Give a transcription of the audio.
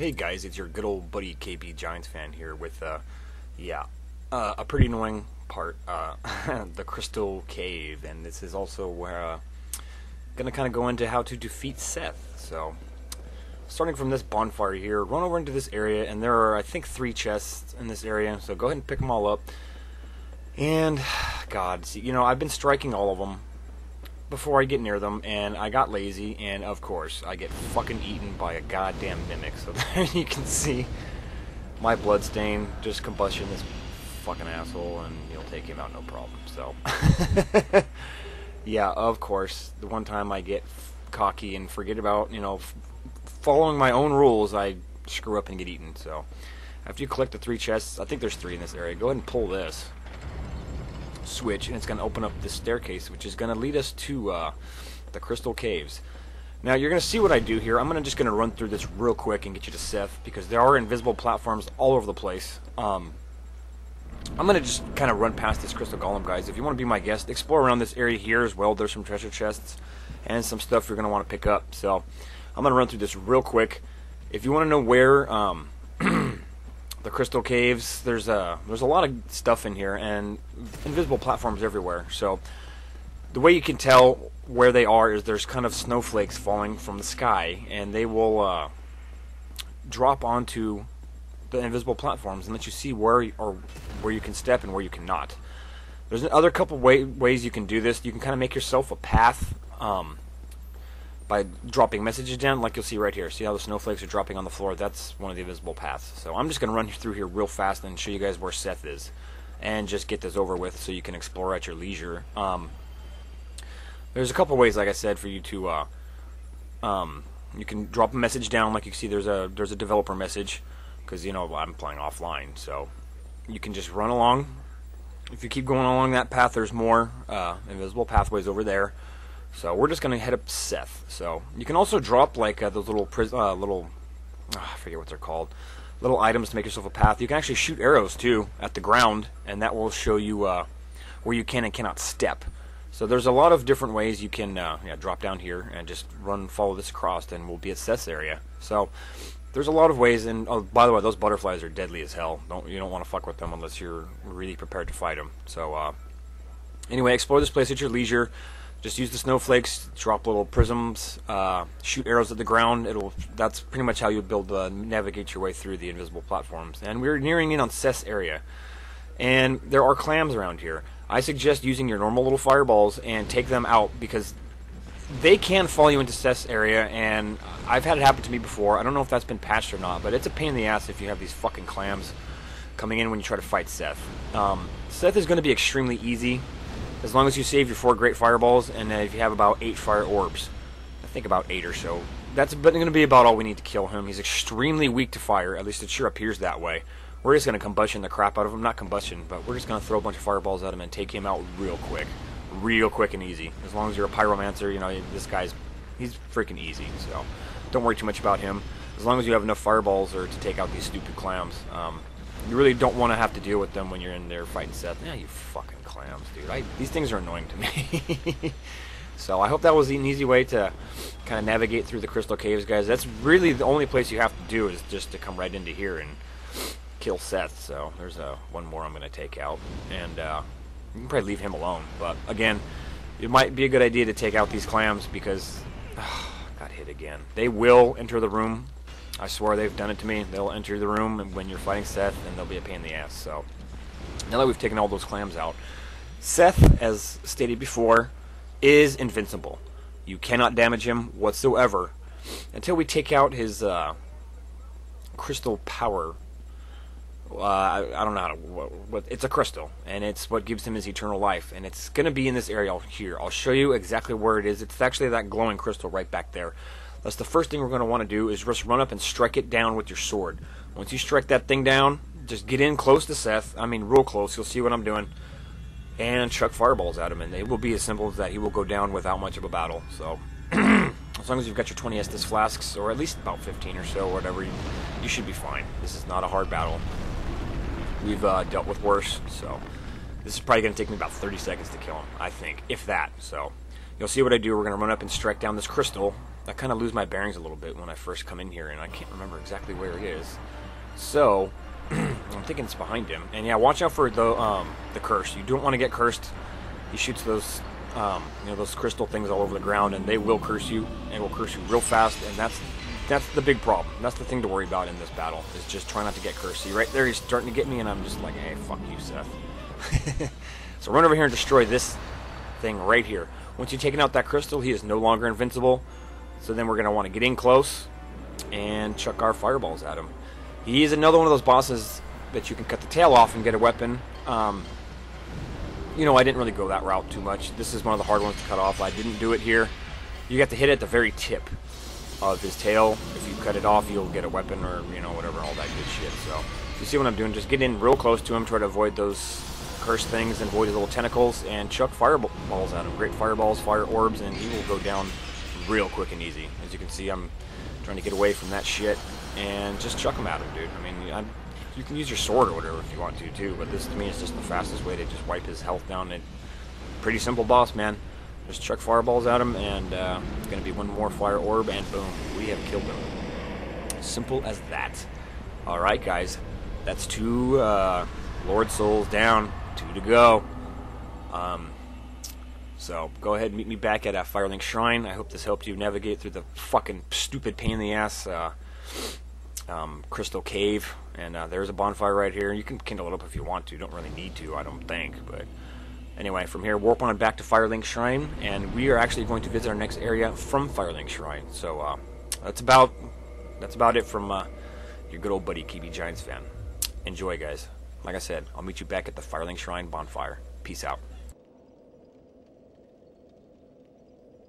Hey guys, it's your good old buddy KP Giants fan here with, a pretty annoying part, the Crystal Cave, and this is also where, gonna kind of go into how to defeat Seath. So, starting from this bonfire here, run over into this area, and there are, I think, 3 chests in this area, so go ahead and pick them all up. And, God, see, you know, I've been striking all of them before I get near them, and I got lazy, and of course, I get fucking eaten by a goddamn mimic. So there you can see my bloodstain, just combustion this fucking asshole, and you'll take him out no problem. So, yeah, of course, the one time I get cocky and forget about, you know, following my own rules, I screw up and get eaten. So, after you collect the 3 chests, I think there's 3 in this area, go ahead and pull this switch, and it's going to open up this staircase, which is going to lead us to the Crystal Caves. Now you're going to see what I do here. I'm just going to run through this real quick and get you to Seath, because there are invisible platforms all over the place. I'm going to just kind of run past this Crystal Golem, guys. If you want to be my guest, explore around this area here as well. There's some treasure chests and some stuff you're going to want to pick up. So I'm going to run through this real quick. If you want to know where the Crystal Caves, there's a lot of stuff in here, and invisible platforms everywhere. So the way you can tell where they are is there's kind of snowflakes falling from the sky, and they will drop onto the invisible platforms and let you see where you can step and where you cannot. There's another couple ways you can do this. You can kind of make yourself a path by dropping messages down, like you'll see right here. See how the snowflakes are dropping on the floor? That's one of the invisible paths. So I'm just going to run through here real fast and show you guys where Seath is, and just get this over with so you can explore at your leisure. There's a couple ways, like I said, for you to you can drop a message down, like you see there's a developer message, because you know I'm playing offline, so you can just run along. If you keep going along that path, there's more invisible pathways over there. So we're just going to head up Seath. So you can also drop like those little I forget what they're called, little items to make yourself a path. You can actually shoot arrows too at the ground, and that will show you where you can and cannot step. So there's a lot of different ways you can drop down here and just follow this across, and we'll be at Seath's area. So there's a lot of ways, and oh, by the way, those butterflies are deadly as hell. You don't want to fuck with them unless you're really prepared to fight them. So anyway, explore this place at your leisure. Just use the snowflakes, drop little prisms, shoot arrows at the ground. That's pretty much how you navigate your way through the invisible platforms. And we're nearing in on Seath's area, and there are clams around here. I suggest using your normal little fireballs and take them out, because they can follow you into Seath's area, and I've had it happen to me before. I don't know if that's been patched or not, but it's a pain in the ass if you have these fucking clams coming in when you try to fight Seath. Seath is going to be extremely easy, as long as you save your 4 great fireballs, and if you have about 8 fire orbs. I think about 8 or so. That's going to be about all we need to kill him. He's extremely weak to fire, at least it sure appears that way. We're just going to combustion the crap out of him. Not combustion, but we're just going to throw a bunch of fireballs at him and take him out real quick. Real quick and easy. As long as you're a pyromancer, you know, this guy's, he's freaking easy, so don't worry too much about him. As long as you have enough fireballs to take out these stupid clams. You really don't want to have to deal with them when you're in there fighting Seath. Yeah, you fucking clams, dude. These things are annoying to me. So I hope that was an easy way to kind of navigate through the Crystal Caves, guys. That's really the only place you have to do, is just to come right into here and kill Seath. So there's one more I'm going to take out, and you can probably leave him alone. But again, it might be a good idea to take out these clams, because got hit again. They will enter the room. I swear they've done it to me. They'll enter the room when you're fighting Seath, and they'll be a pain in the ass. So now that we've taken all those clams out, Seath, as stated before, is invincible. You cannot damage him whatsoever until we take out his crystal power. I don't know how to. It's a crystal, and it's what gives him his eternal life. And it's going to be in this area here. I'll show you exactly where it is. It's actually that glowing crystal right back there. That's the first thing we're going to want to do, is just run up and strike it down with your sword. Once you strike that thing down, just get in close to Seath. I mean, real close. You'll see what I'm doing. And chuck fireballs at him, and it will be as simple as that. He will go down without much of a battle. So, as long as you've got your 20 Estus flasks, or at least about 15 or so, or whatever, you should be fine. This is not a hard battle. We've dealt with worse, so this is probably going to take me about 30 seconds to kill him, I think, if that. So, you'll see what I do. We're going to run up and strike down this crystal. I kind of lose my bearings a little bit when I first come in here, and I can't remember exactly where it is. So I'm thinking it's behind him. And yeah, watch out for the curse. You don't want to get cursed. He shoots those those crystal things all over the ground, and they will curse you, and will curse you real fast. And that's the big problem. That's the thing to worry about in this battle, is just try not to get cursed. See, right there, he's starting to get me, and I'm just like, hey, fuck you, Seth. So run over here and destroy this thing right here. Once you've taken out that crystal, he is no longer invincible. So then we're going to want to get in close and chuck our fireballs at him. He is another one of those bosses that you can cut the tail off and get a weapon. You know, I didn't really go that route too much. This is one of the hard ones to cut off. I didn't do it here. You have to hit it at the very tip of his tail. If you cut it off, you'll get a weapon, or, you know, whatever, all that good shit. So you see what I'm doing? Just get in real close to him, try to avoid those cursed things and avoid his little tentacles, and chuck fireballs at him. Great fireballs, fire orbs, and he will go down real quick and easy. As you can see, I'm trying to get away from that shit and just chuck him at him, dude. I mean, you can use your sword or whatever if you want to too, but this to me is just the fastest way to just wipe his health down. And pretty simple boss, man. Just chuck fireballs at him, and it's going to be one more fire orb, and boom, we have killed him. Simple as that. Alright, guys. That's 2 Lord Souls down. 2 to go. So go ahead and meet me back at Firelink Shrine. I hope this helped you navigate through the fucking stupid pain in the ass crystal cave. And there's a bonfire right here. You can kindle it up if you want to. You don't really need to, I don't think. But anyway, from here, warp on back to Firelink Shrine, and we are actually going to visit our next area from Firelink Shrine. So that's about it from your good old buddy KB Giants fan. Enjoy, guys. Like I said, I'll meet you back at the Firelink Shrine bonfire. Peace out.